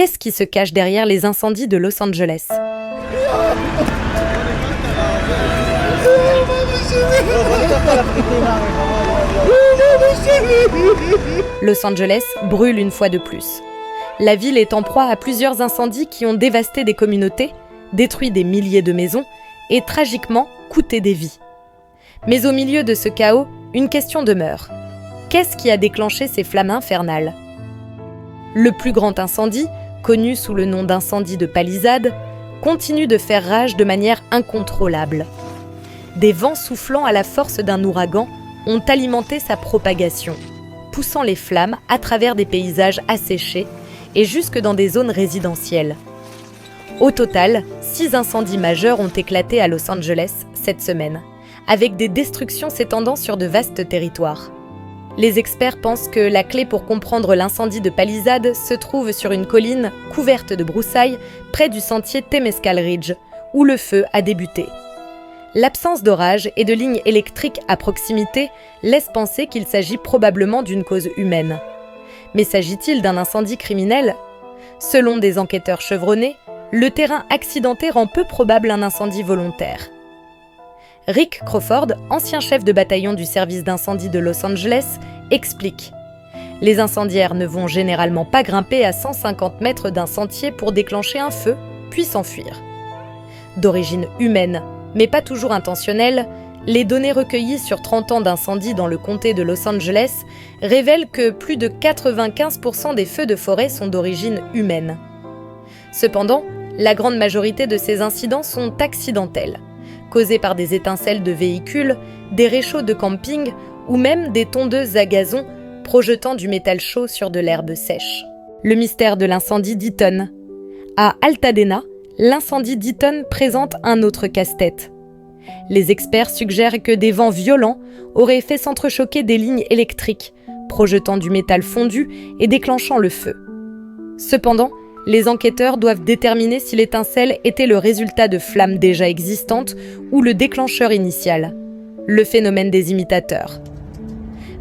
Qu'est-ce qui se cache derrière les incendies de Los Angeles ? Los Angeles brûle une fois de plus. La ville est en proie à plusieurs incendies qui ont dévasté des communautés, détruit des milliers de maisons et tragiquement coûté des vies. Mais au milieu de ce chaos, une question demeure. Qu'est-ce qui a déclenché ces flammes infernales ? Le plus grand incendie, connu sous le nom d'incendie de Palisades, continue de faire rage de manière incontrôlable. Des vents soufflant à la force d'un ouragan ont alimenté sa propagation, poussant les flammes à travers des paysages asséchés et jusque dans des zones résidentielles. Au total, 6 incendies majeurs ont éclaté à Los Angeles cette semaine, avec des destructions s'étendant sur de vastes territoires. Les experts pensent que la clé pour comprendre l'incendie de Palisades se trouve sur une colline couverte de broussailles près du sentier Temescal Ridge, où le feu a débuté. L'absence d'orage et de lignes électriques à proximité laisse penser qu'il s'agit probablement d'une cause humaine. Mais s'agit-il d'un incendie criminel ? Selon des enquêteurs chevronnés, le terrain accidenté rend peu probable un incendie volontaire. Rick Crawford, ancien chef de bataillon du service d'incendie de Los Angeles, explique « Les incendiaires ne vont généralement pas grimper à 150 mètres d'un sentier pour déclencher un feu, puis s'enfuir. » D'origine humaine, mais pas toujours intentionnelle, les données recueillies sur 30 ans d'incendie dans le comté de Los Angeles révèlent que plus de 95% des feux de forêt sont d'origine humaine. Cependant, la grande majorité de ces incidents sont accidentels, causés par des étincelles de véhicules, des réchauds de camping ou même des tondeuses à gazon projetant du métal chaud sur de l'herbe sèche. Le mystère de l'incendie d'Eaton. À Altadena, l'incendie d'Eaton présente un autre casse-tête. Les experts suggèrent que des vents violents auraient fait s'entrechoquer des lignes électriques, projetant du métal fondu et déclenchant le feu. Cependant, les enquêteurs doivent déterminer si l'étincelle était le résultat de flammes déjà existantes ou le déclencheur initial, le phénomène des imitateurs.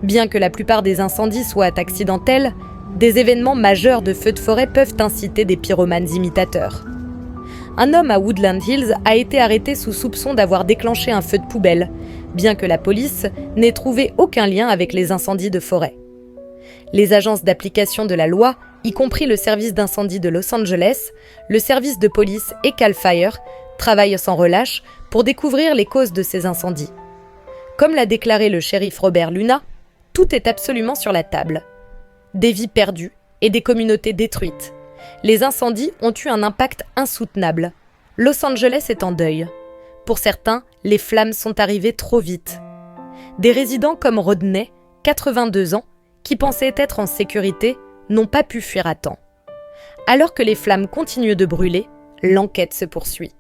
Bien que la plupart des incendies soient accidentels, des événements majeurs de feux de forêt peuvent inciter des pyromanes imitateurs. Un homme à Woodland Hills a été arrêté sous soupçon d'avoir déclenché un feu de poubelle, bien que la police n'ait trouvé aucun lien avec les incendies de forêt. Les agences d'application de la loi, y compris le service d'incendie de Los Angeles, le service de police et Cal Fire, travaillent sans relâche pour découvrir les causes de ces incendies. Comme l'a déclaré le shérif Robert Luna, tout est absolument sur la table. Des vies perdues et des communautés détruites. Les incendies ont eu un impact insoutenable. Los Angeles est en deuil. Pour certains, les flammes sont arrivées trop vite. Des résidents comme Rodney, 82 ans, qui pensaient être en sécurité, n'ont pas pu fuir à temps. Alors que les flammes continuent de brûler, l'enquête se poursuit.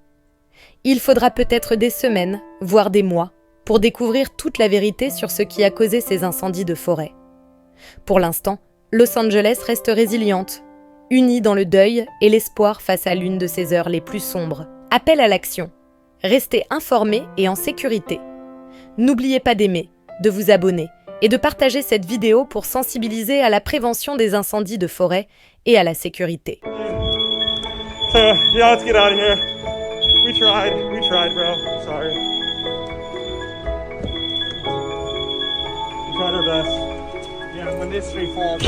Il faudra peut-être des semaines, voire des mois, pour découvrir toute la vérité sur ce qui a causé ces incendies de forêt. Pour l'instant, Los Angeles reste résiliente, unie dans le deuil et l'espoir face à l'une de ses heures les plus sombres. Appel à l'action. Restez informés et en sécurité. N'oubliez pas d'aimer, de vous abonner et de partager cette vidéo pour sensibiliser à la prévention des incendies de forêt et à la sécurité. Yeah, let's get out of here. We tried, bro. Sorry. We tried our best. Yeah, when this tree falls.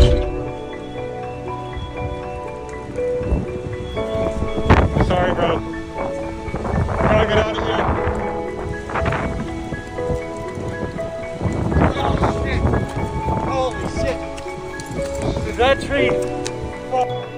Sorry, bro. Gotta get out of here. Oh, shit. Holy shit. Did that tree fall?